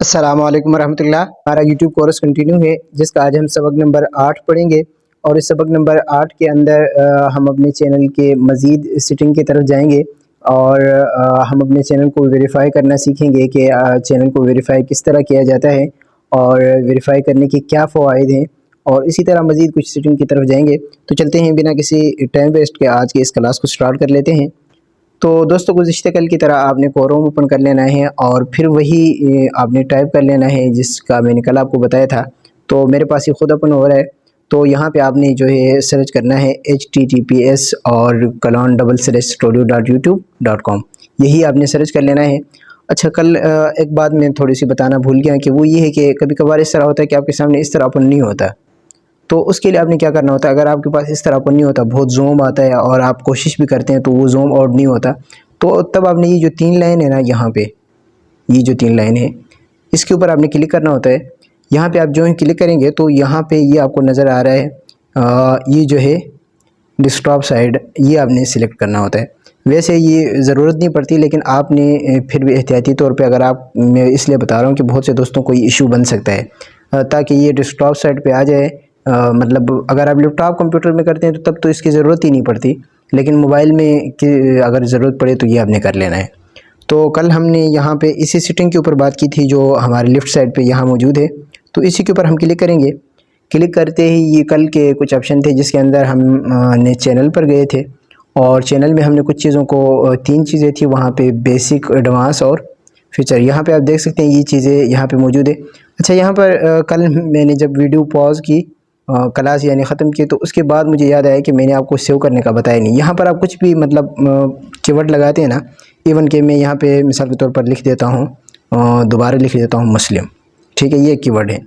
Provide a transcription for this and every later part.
अस्सलाम वालेकुम रहमतुल्लाह। हमारा यूट्यूब कोर्स कंटिन्यू है जिसका आज हम सबक नंबर 8 पढ़ेंगे और इस सबक नंबर 8 के अंदर हम अपने चैनल के मज़ीद सेटिंग की तरफ जाएंगे और हम अपने चैनल को वेरीफाई करना सीखेंगे कि चैनल को वेरीफाई किस तरह किया जाता है और वेरीफाई करने के क्या फ़वाइद हैं, और इसी तरह मज़ीद कुछ सेटिंग की तरफ जाएंगे। तो चलते हैं बिना किसी टाइम वेस्ट के आज के इस क्लास को स्टार्ट कर लेते हैं। तो दोस्तों, गुज़िश्ता कल की तरह आपने क्रोम ओपन कर लेना है और फिर वही आपने टाइप कर लेना है जिसका मैंने कल आपको बताया था। तो मेरे पास ये खुद ओपन हो रहा है। तो यहाँ पे आपने जो है सर्च करना है https और //studio.youtube.com, यही आपने सर्च कर लेना है। अच्छा, कल एक बात मैं थोड़ी सी बताना भूल गया कि वो ये है कि कभी कभार इस तरह होता है कि आपके सामने इस तरह ओपन नहीं होता। तो उसके लिए आपने क्या करना होता है, अगर आपके पास इस तरह ओपन नहीं होता, बहुत जूम आता है और आप कोशिश भी करते हैं तो वो जूम आउट नहीं होता, तो तब आपने ये जो 3 लाइन है ना, यहाँ पे ये जो 3 लाइन है इसके ऊपर आपने क्लिक करना होता है। यहाँ पे आप जो ही क्लिक करेंगे तो यहाँ पे ये आपको नज़र आ रहा है, ये जो है डेस्कटॉप साइड, ये आपने सिलेक्ट करना होता है। वैसे ये ज़रूरत नहीं पड़ती, लेकिन आपने फिर भी एहतियाती तौर पे, अगर आप, मैं इसलिए बता रहा हूँ कि बहुत से दोस्तों को ये इशू बन सकता है, ताकि ये डेस्कटॉप साइड पे आ जाए। मतलब अगर आप लैपटॉप कंप्यूटर में करते हैं तो तब तो इसकी ज़रूरत ही नहीं पड़ती, लेकिन मोबाइल में अगर ज़रूरत पड़े तो ये आपने कर लेना है। तो कल हमने यहाँ पे इसी सेटिंग के ऊपर बात की थी जो हमारे लेफ़्ट साइड पे यहाँ मौजूद है। तो इसी के ऊपर हम क्लिक करेंगे। क्लिक करते ही ये कल के कुछ ऑप्शन थे जिसके अंदर हम ने चैनल पर गए थे और चैनल में हमने कुछ चीज़ों को 3 चीज़ें थी वहाँ पे, बेसिक, एडवांस और फीचर। यहाँ पे आप देख सकते हैं ये चीज़ें यहाँ पे मौजूद है। अच्छा, यहाँ पर कल मैंने जब वीडियो पॉज की, क्लास यानी ख़त्म की, तो उसके बाद मुझे याद आया कि मैंने आपको सेव करने का बताया नहीं। यहाँ पर आप कुछ भी मतलब कीवर्ड लगाते हैं ना, इवन कि मैं यहाँ पे मिसाल के तौर पर लिख देता हूँ, दोबारा लिख देता हूँ मुस्लिम, ठीक है, ये कीवर्ड है।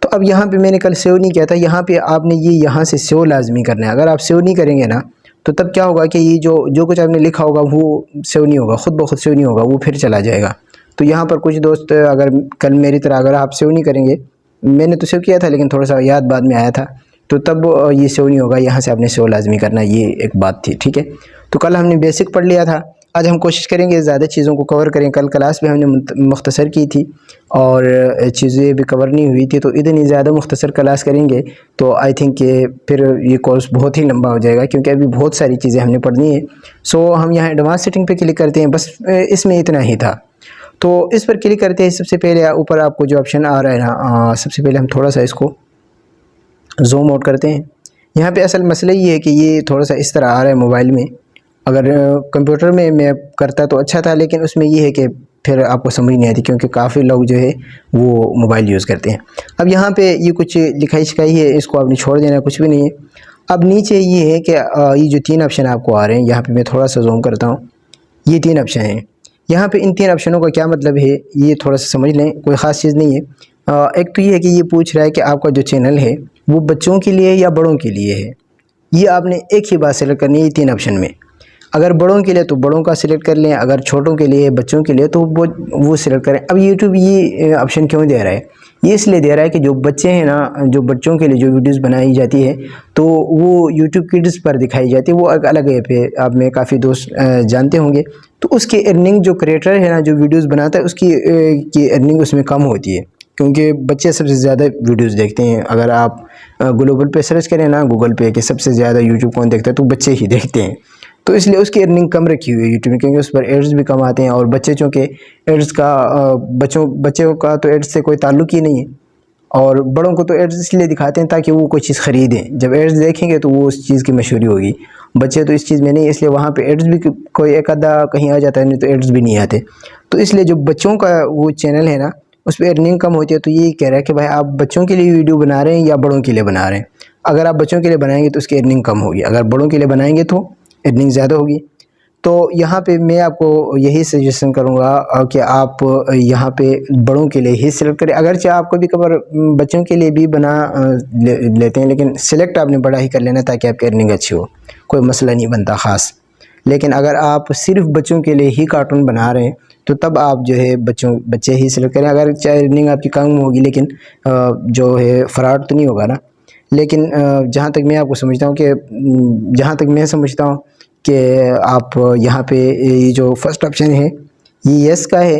तो अब यहाँ पे मैंने कल सेव नहीं किया था, यहाँ पे आपने ये यहाँ से सेव लाजमी करना है। अगर आप सेव नहीं करेंगे ना तो तब क्या होगा कि ये जो कुछ आपने लिखा होगा वो सेव नहीं होगा, ख़ुद ब खुद सेव नहीं होगा, वो फिर चला जाएगा। तो यहाँ पर कुछ दोस्त अगर कल मेरी तरह अगर आप सेव नहीं करेंगे, मैंने तो सेव किया था लेकिन थोड़ा सा याद बाद में आया था, तो तब ये सेव नहीं होगा, यहाँ से आपने सेव लाजमी करना, ये एक बात थी, ठीक है। तो कल हमने बेसिक पढ़ लिया था, आज हम कोशिश करेंगे ज़्यादा चीज़ों को कवर करें। कल क्लास में हमने मुख्तसर की थी और चीज़ें भी कवर नहीं हुई थी, तो इतनी ज़्यादा मुख्तसर क्लास करेंगे तो आई थिंक कि फिर ये कोर्स बहुत ही लंबा हो जाएगा, क्योंकि अभी बहुत सारी चीज़ें हमने पढ़नी है। सो हम यहाँ एडवांस सेटिंग पे क्लिक करते हैं, बस इसमें इतना ही था। तो इस पर क्लिक करते हैं। सबसे पहले ऊपर आपको जो ऑप्शन आ रहा है ना, सबसे पहले हम थोड़ा सा इसको जूम आउट करते हैं। यहाँ पे असल मसला ये है कि ये थोड़ा सा इस तरह आ रहा है मोबाइल में। अगर कंप्यूटर में मैं करता तो अच्छा था, लेकिन उसमें ये है कि फिर आपको समझ नहीं आती, क्योंकि काफ़ी लोग जो है वो मोबाइल यूज़ करते हैं। अब यहाँ पे ये कुछ लिखाई शिखाई है, इसको आपने छोड़ देना, कुछ भी नहीं है। अब नीचे ये है कि ये जो 3 ऑप्शन आपको आ रहे हैं, यहाँ पे मैं थोड़ा सा जूम करता हूँ, ये 3 ऑप्शन हैं। यहाँ पे इन 3 ऑप्शनों का क्या मतलब है ये थोड़ा सा समझ लें, कोई ख़ास चीज़ नहीं है। एक तो ये है कि ये पूछ रहा है कि आपका जो चैनल है वो बच्चों के लिए या बड़ों के लिए है। ये आपने एक ही बात सेलेक्ट करनी है 3 ऑप्शन में। अगर बड़ों के लिए तो बड़ों का सिलेक्ट कर लें, अगर छोटों के लिए, बच्चों के लिए तो वो सिलेक्ट करें। अब यूट्यूब ये ऑप्शन क्यों दे रहा है? ये इसलिए दे रहा है कि जो बच्चे हैं ना, जो बच्चों के लिए जो वीडियोस बनाई जाती है तो वो यूट्यूब किड्स पर दिखाई जाती है, वो एक अलग ऐप है, आप में काफ़ी दोस्त जानते होंगे। तो उसकी अर्निंग, जो क्रिएटर है ना, जो वीडियोस बनाता है, उसकी की अर्निंग उसमें कम होती है, क्योंकि बच्चे सबसे ज़्यादा वीडियोस देखते हैं। अगर आप ग्लोबल पे सर्च करें ना गूगल पे कि सबसे ज़्यादा यूट्यूब कौन देखता है, तो बच्चे ही देखते हैं। तो इसलिए उसकी अर्निंग कम रखी हुई है यूट्यूब में, क्योंकि उस पर एड्स भी कम आते हैं, और बच्चे चूँकि एड्स का बच्चों का तो एड्स से कोई ताल्लुक़ ही नहीं है, और बड़ों को तो एड्स इसलिए दिखाते हैं ताकि वो कोई चीज़ ख़रीदें। जब एड्स देखेंगे तो वो उस चीज़ की मशहूरी होगी। बच्चे तो इस चीज़ में नहीं, इसलिए वहाँ पे एड्स भी कोई एक आधा कहीं आ जाता है, नहीं तो एड्स भी नहीं आते। तो इसलिए जो बच्चों का वो चैनल है ना, उस पर अर्निंग कम होती है। तो ये कह रहा है कि भाई आप बच्चों के लिए वीडियो बना रहे हैं या बड़ों के लिए बना रहे हैं। अगर आप बच्चों के लिए बनाएंगे तो उसकी अर्निंग कम होगी, अगर बड़ों के लिए बनाएंगे तो अर्निंग ज़्यादा होगी। तो यहाँ पे मैं आपको यही सजेशन करूँगा कि आप यहाँ पे बड़ों के लिए ही सिलेक्ट करें। अगरचे आप कभी कभार बच्चों के लिए भी बना लेते हैं, लेकिन सिलेक्ट आपने बड़ा ही कर लेना ताकि आपकी अर्निंग अच्छी हो, कोई मसला नहीं बनता ख़ास। लेकिन अगर आप सिर्फ बच्चों के लिए ही कार्टून बना रहे हैं तो तब आप जो है बच्चे ही सिलेक्ट करें। अगर चाहे अर्निंग आपकी कम होगी, लेकिन जो है फ्रॉड तो नहीं होगा ना। लेकिन जहाँ तक मैं आपको समझता हूँ कि जहाँ तक मैं समझता हूँ कि आप यहाँ पे ये जो फर्स्ट ऑप्शन है ये यस का है,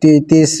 30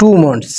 2 months،